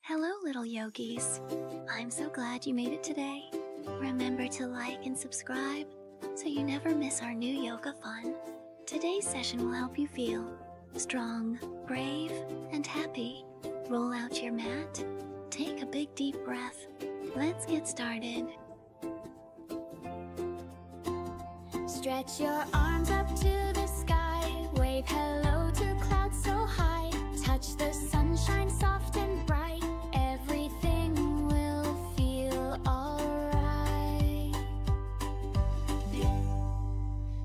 Hello, little yogis. I'm so glad you made it today. Remember to like and subscribe so you never miss our new yoga fun. Today's session will help you feel strong, brave, and happy. Roll out your mat. Take a big deep breath. Let's get started. Stretch your arms up to the sky. Wave hello to clouds so high. Touch the sunshine soft and bright. Everything will feel alright.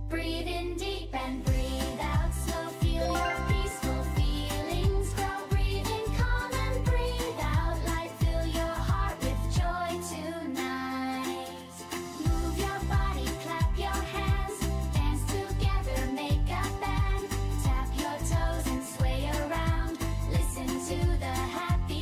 Breathe in deep and breathe out slow. Feel your peaceful feelings grow. Breathe in calm and breathe out light. Fill your heart with joy tonight. Move your body, clap your hands. Dance together, make a band. Tap your toes and sway around. Listen to the happy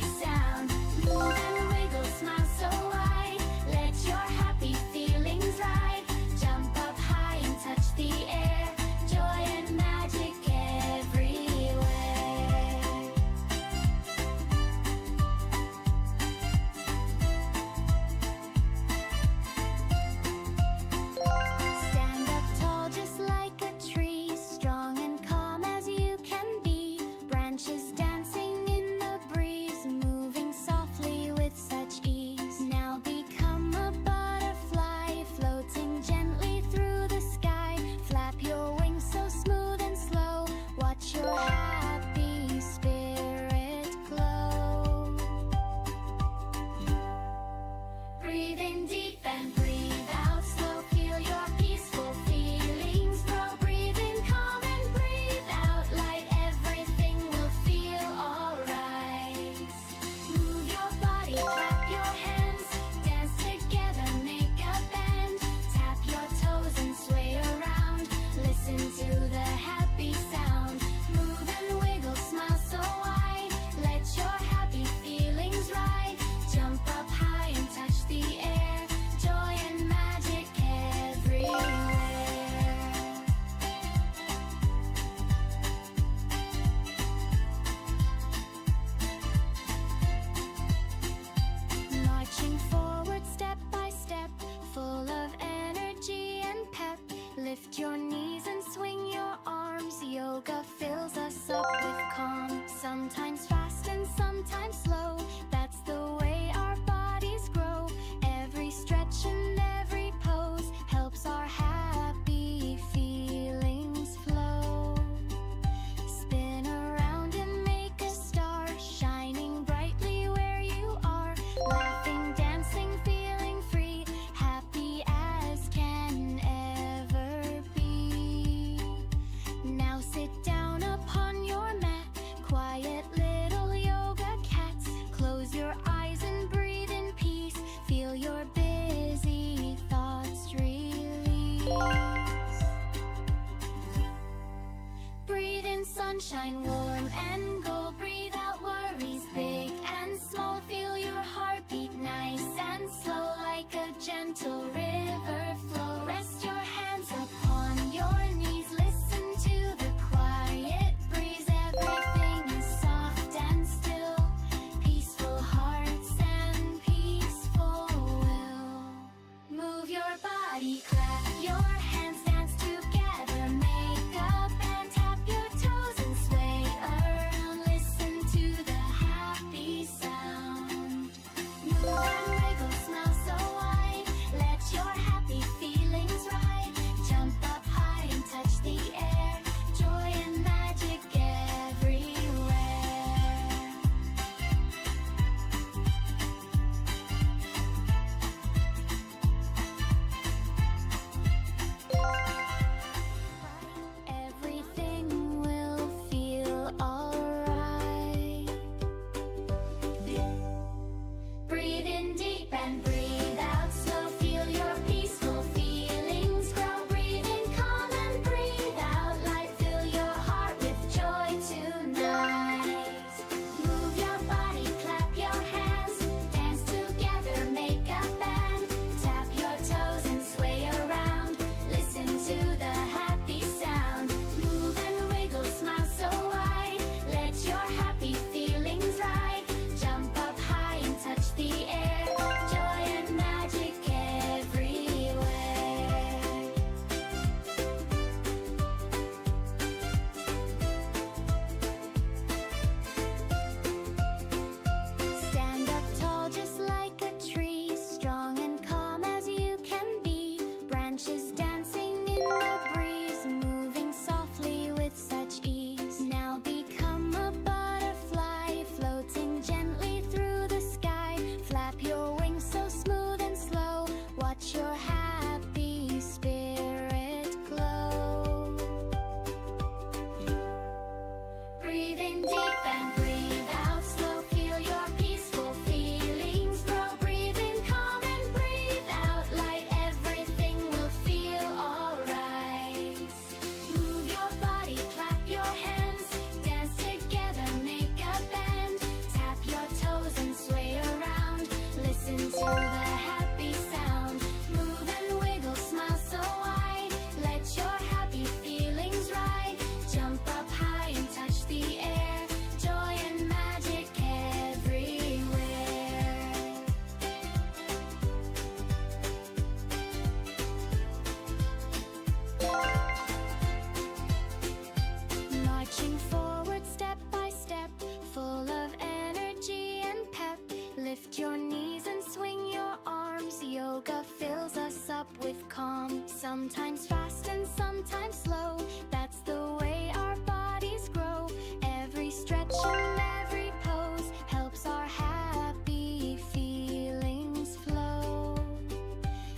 Sometimes fast and sometimes slow. That's the way our bodies grow. Every stretch and every pose helps our happy feelings flow.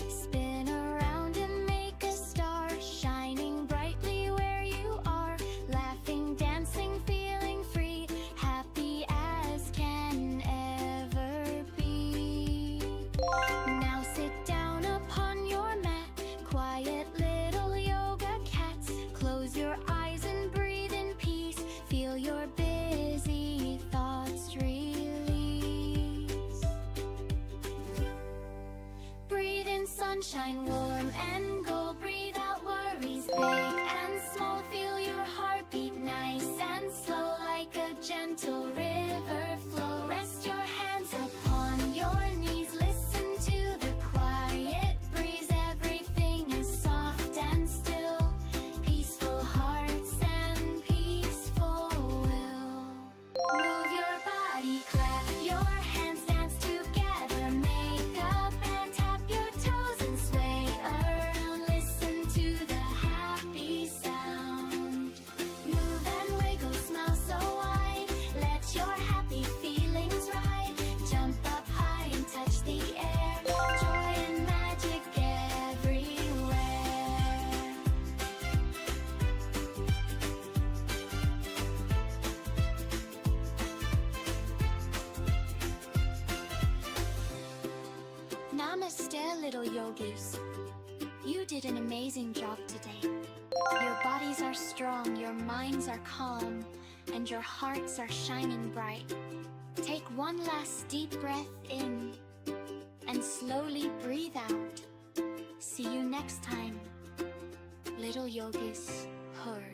Spin around and make a star, shining brightly where you are. Laughing, dancing, feeling free, happy as can ever be. Now sit down upon your mat, quiet little yoga cats. Close your eyes and breathe in peace. Feel your busy thoughts release. Breathe in sunshine, warm and gold. Breathe out worries, big and small. Feel your heartbeat nice and slow, like a gentle river flow. Rest your hands upon your knees. Listen to the quiet breeze. Everything is soft and still. Peaceful hearts and peaceful will. Move your body, clap your hands, dance together. Make up and tap your toes and sway around. Listen to the happy sound. Move and wiggle, smile so wide. Let your happy feelings ride. Jump up high and touch the air. Joy and magic everywhere. Namaste, little yogis. You did an amazing job today. Your bodies are strong, your minds are calm, and your hearts are shining bright. Take one last deep breath in and slowly breathe out. See you next time, little yogis. Purr.